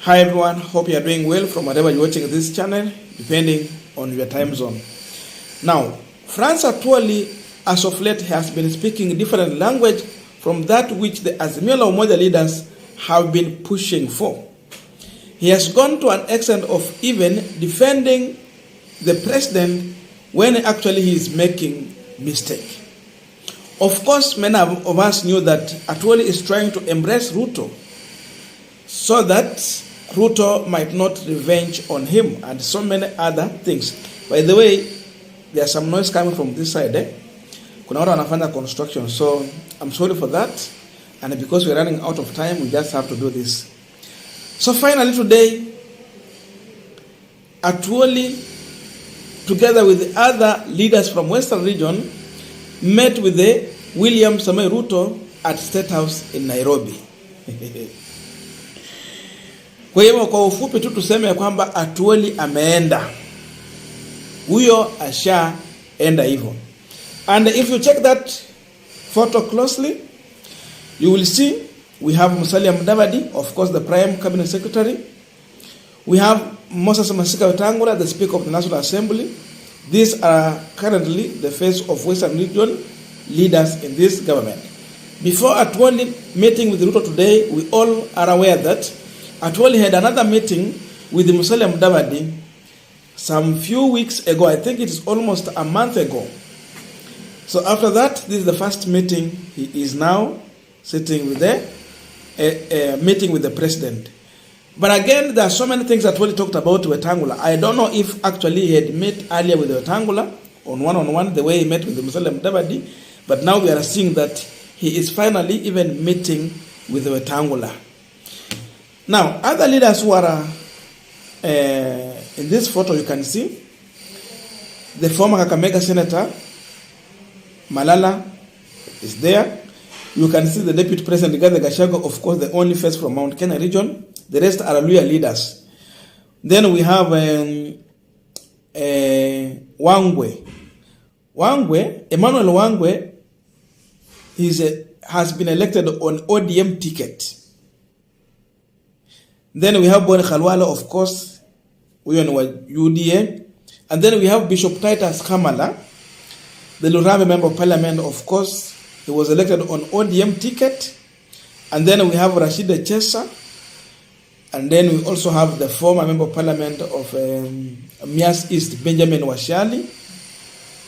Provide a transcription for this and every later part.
Hi everyone, hope you are doing well from wherever you're watching this channel, depending on your time zone. Now, Francis Atwoli, as of late, has been speaking different language from that which the Azimio la Umoja leaders have been pushing for. He has gone to an extent of even defending the president when actually he is making mistake. Of course, many of us knew that Atwoli is trying to embrace Ruto so that Ruto might not revenge on him and so many other things. By the way, there's some noise coming from this side. Kuna watu wanafanya construction, so I'm sorry for that. And because we're running out of time, we just have to do this. So finally today, Atwoli, together with the other leaders from Western region, met with the William Samoei Ruto at Statehouse in Nairobi. Kwa hivyo kwa ufupi tu tuseme kwamba Atwoli ameenda. Huyo ashaenda hivyo. And if you check that photo closely, you will see we have Musalia Mudavadi, of course the Prime Cabinet Secretary. We have Moses Masika Wetangula, the Speaker of the National Assembly. These are currently the face of Western region leaders in this government. Before Atwoli meeting with Ruto today, we all are aware that Atwoli had another meeting with Musalia Mudavadi some few weeks ago. I think it is almost a month ago. So after that, this is the first meeting. He is now sitting with the meeting with the president. But again, there are so many things that Atwoli talked about Wetangula. I don't know if actually he had met earlier with Wetangula on one-on-one, the way he met with Musalia Mudavadi. But now we are seeing that he is finally even meeting with Wetangula. Now, other leaders who are in this photo, you can see the former Kakamega Senator Malala is there. You can see the Deputy President Rigathi Gachagua, of course, the only face from Mount Kenya region. The rest are Luhya leaders. Then we have Wangwe. Emmanuel Wangwe has been elected on ODM ticket. Then we have Boni Khalwala, of course, we on UDA. And then we have Bishop Titus Kamala, the Lurambe Member of Parliament, of course. He was elected on ODM ticket. And then we have Rashida Chesa. And then we also have the former Member of Parliament of Mias East, Benjamin Washali.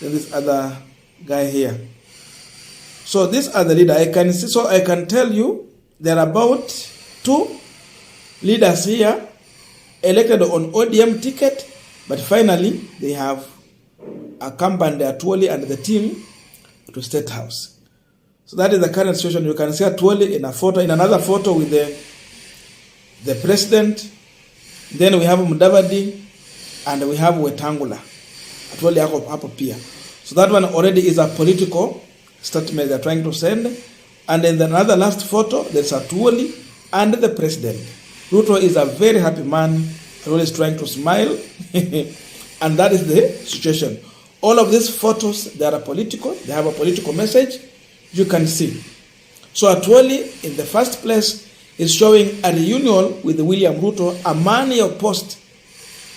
Then this other guy here. So these are the leaders. I can tell you there are about 2 leaders here elected on ODM ticket, but finally they have accompanied Atwoli and the team to State House. So that is the current situation. You can see Atwoli in a photo, in another photo with the president. Then we have Mudavadi and we have Wetangula. Atwoli hapo pia. So that one already is a political statement they're trying to send. And in another last photo, there's Atwoli and the president. Ruto is a very happy man, always trying to smile, and that is the situation. All of these photos, they are political, they have a political message, you can see. So Atwoli, in the first place, is showing a reunion with William Ruto, a man he opposed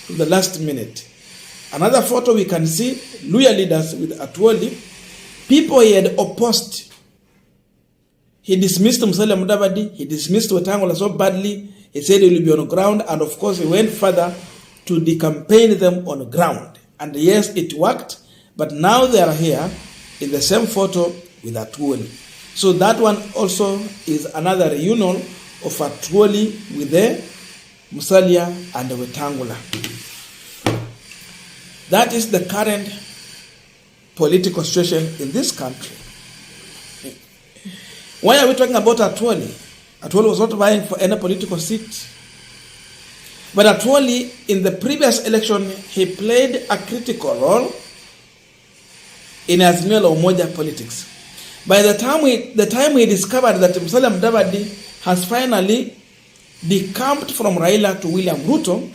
to the last minute. Another photo we can see, Luhya leaders with Atwoli, people he had opposed. He dismissed Musalia Mudavadi, he dismissed Wetangula so badly. He said he will be on ground, and of course he went further to decampaign them on ground. And yes, it worked, but now they are here in the same photo with Atwoli. So that one also is another reunion of Atwoli with the Musalia and the Wetangula. That is the current political situation in this country. Why are we talking about Atwoli? Atwoli was not vying for any political seat. But Atwoli, in the previous election, he played a critical role in Azimio la Umoja politics. By the time we discovered that Musalia Mudavadi has finally decamped from Raila to William Ruto,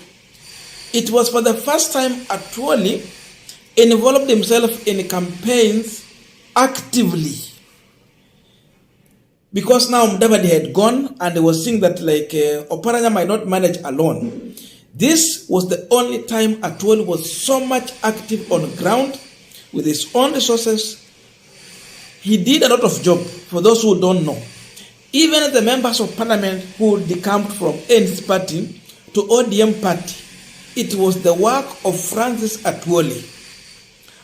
it was for the first time Atwoli involved himself in campaigns actively. because now Mudavadi had gone and they were seeing that like Oparanya might not manage alone. This was the only time Atwoli was so much active on ground with his own resources. He did a lot of job, for those who don't know. Even the members of parliament who decamped from ANC party to ODM party, it was the work of Francis Atwoli.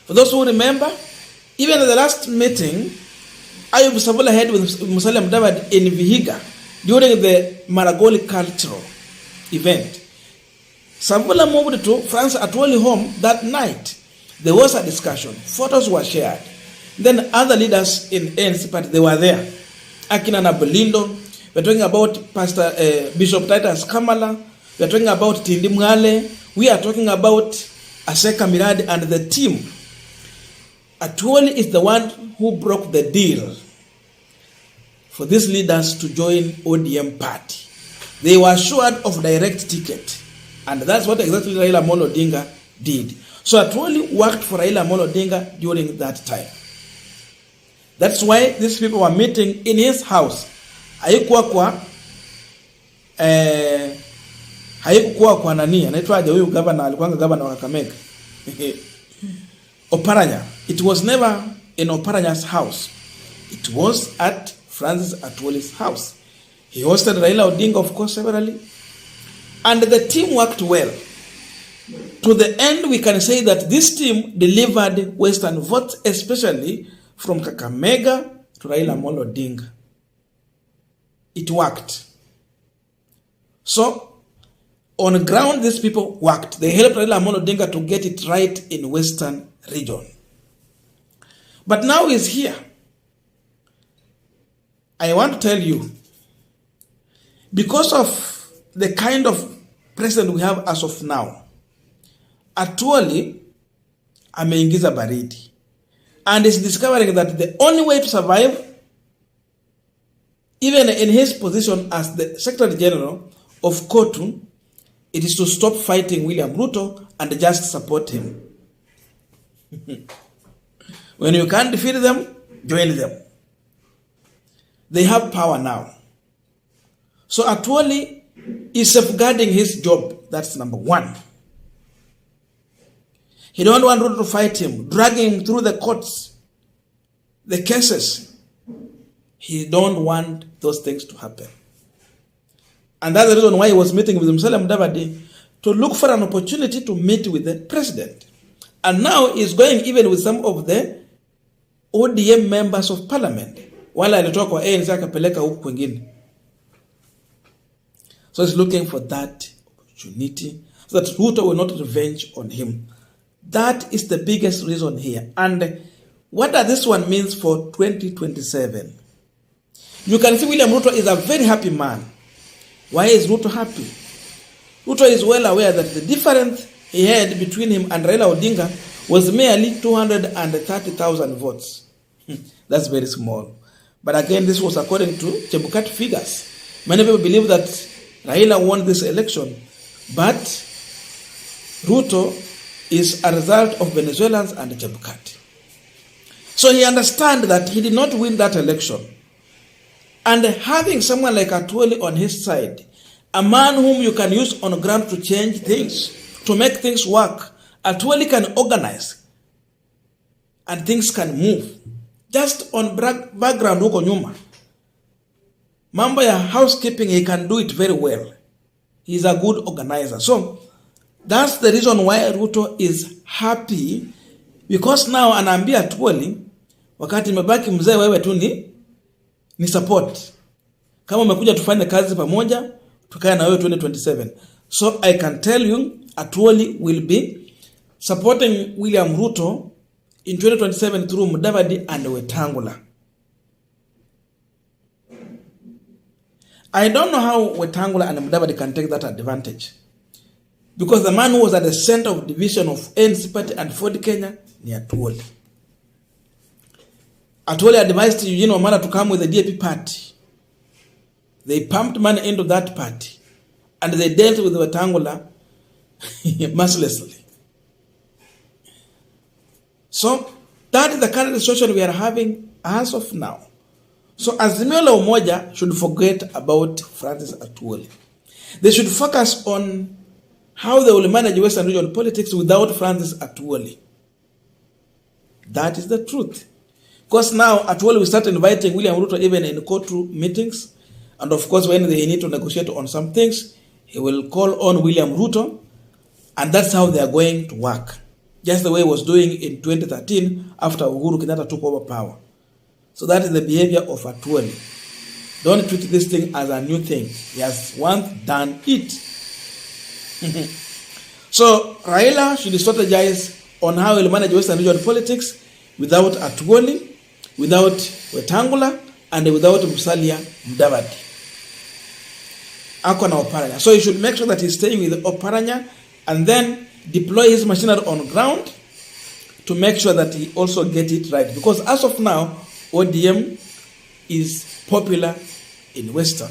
For those who remember, even at the last meeting, Ayub Sabola had with Musalia Mudavadi in Vihiga during the Maragoli cultural event. Sabola moved to Francis Atwoli home that night. There was a discussion. Photos were shared. Then other leaders in ANC party, they were there. Akina Nabolindo, we're talking about Pastor Bishop Titus Kamala, we're talking about Tindi Mwale, we are talking about Aseka Miradi and the team. Atwoli is the one who broke the deal for these leaders to join ODM party. They were assured of direct ticket. And that's what exactly Raila Amolo Odinga did. So Atwoli worked for Raila Amolo Odinga during that time. That's why these people were meeting in his house. Haikuwa kwa nani, anaitwaje huyu governor, alikuwa governor wa Kakamega. Oparanya. It was never in Oparanya's house. It was at Francis Atwoli's house. He hosted Raila Odinga, of course, severally. And the team worked well. To the end, we can say that this team delivered Western votes, especially from Kakamega to Raila Amolo Odinga. It worked. So, on ground, these people worked. They helped Raila Amolo Odinga to get it right in Western region. But now he's here. I want to tell you, because of the kind of president we have as of now, Atwoli ameingiza baridi. And is discovering that the only way to survive, even in his position as the Secretary General of Kotu, it is to stop fighting William Ruto and just support him. When you can't defeat them, join them. They have power now. So Atwoli is safeguarding his job. That's number one. He don't want Ruto to fight him, dragging him through the courts, the cases. He don't want those things to happen. And that's the reason why he was meeting with Musalia Mudavadi, to look for an opportunity to meet with the president. And now he's going even with some of the ODM members of parliament. While alitoka kwa ANC akapeleka huku kwingine. So he's looking for that opportunity so that Ruto will not revenge on him. That is the biggest reason here. And what does this one means for 2027? You can see William Ruto is a very happy man. Why is Ruto happy? Ruto is well aware that the difference he had between him and Raila Odinga was merely 230,000 votes. That's very small. But again, this was according to Chebukati figures. Many people believe that Raila won this election, but Ruto is a result of Venezuelans and Chebukati. So he understands that he did not win that election. And having someone like Atwoli on his side, a man whom you can use on ground to change things, to make things work, Atwoli can organize and things can move. Just on background huko nyuma. Mambo ya housekeeping, he can do it very well. He's a good organizer. So, that's the reason why Ruto is happy, because now anaambia Atwoli, wakati imebaki mzee wewe tu ni support. Kama umekuja tufanye kazi pamoja, tukae na wewe 2027. So I can tell you, Atwoli will be supporting William Ruto in 2027 through Mudavadi and Wetangula. I don't know how Wetangula and Mudavadi can take that advantage. Because the man who was at the center of division of ANC party and Ford Kenya ni Atwoli. Atwoli advised Eugene Wamalwa to come with the DAP party. They pumped money into that party. And they dealt with Wetangula mercilessly. So, that is the current situation we are having as of now. So Azimio la Umoja should forget about Francis Atwoli. They should focus on how they will manage Western region politics without Francis Atwoli. That is the truth. Because now Atwoli will start inviting William Ruto even in courtroom meetings. And of course, when they need to negotiate on some things, he will call on William Ruto. And that's how they are going to work. Just the way he was doing in 2013 after Uhuru Kenyatta took over power. So that is the behavior of Atwoli. Don't treat this thing as a new thing. He has once done it. So Raila should strategize on how he will manage Western region politics without Atwoli, without Wetangula, and without Musalia Mudavadi. Ako na Oparanya. So he should make sure that he's staying with Oparanya and then deploy his machinery on ground to make sure that he also get it right. Because as of now, ODM is popular in Western.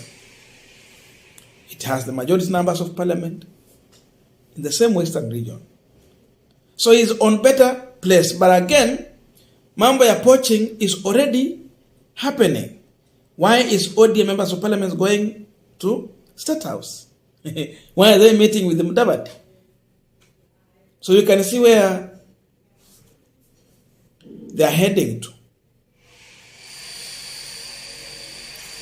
It has the majority numbers of parliament in the same Western region. So he's on better place. But again, mambo ya poaching is already happening. Why is ODM members of parliament going to Statehouse? Why are they meeting with the Mudavadi? So you can see where they are heading to.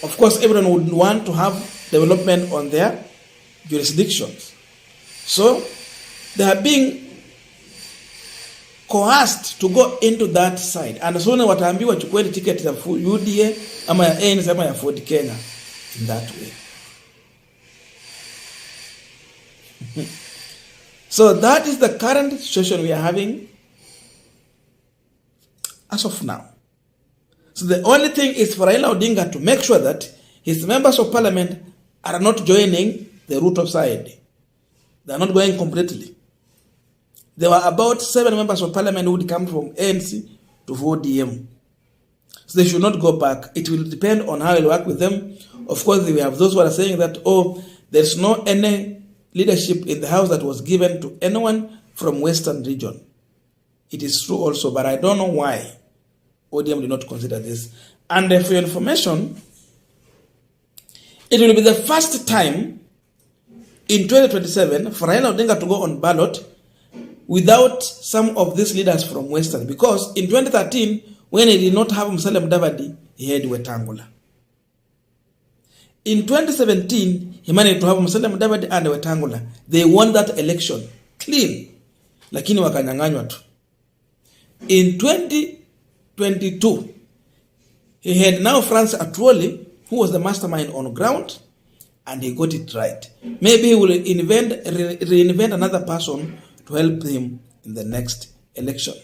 Of course, everyone would want to have development on their jurisdictions. So they are being coerced to go into that side. And so wataambiwa chukueni ticket ya UDA ama ya ANC ama ya Ford Kenya in that way. So that is the current situation we are having as of now. So the only thing is for railaodinga to make sure that his members of parliament are not joining the Ruto side. They are not going completely. There were about 7 members of parliament who would come from ANC to ODM. So they should not go back. It will depend on how he'll work with them. Of course, we have those who are saying that, oh, there's no any leadership in the house that was given to anyone from Western region. It is true also, but I don't know why ODM did not consider this. And for your information, it will be the first time in 2027 for Raila Odinga to go on ballot without some of these leaders from Western. Because in 2013, when he did not have Musalia Mudavadi, he had Wetangula. In 2017, he managed to have Musalia Mudavadi and Wetangula. They won that election clean. Lakini wakanyang'anywa tu. In 2022, he had now Francis Atwoli, who was the mastermind on ground, and he got it right. Maybe he will reinvent another person to help him in the next election.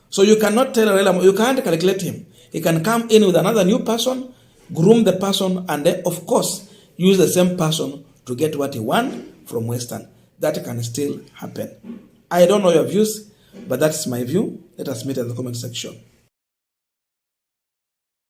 So you cannot tell Raila, you can't calculate him. He can come in with another new person, groom the person, and then, of course, use the same person to get what he wants from Western. That can still happen. I don't know your views, but that's my view. Let us meet in the comment section.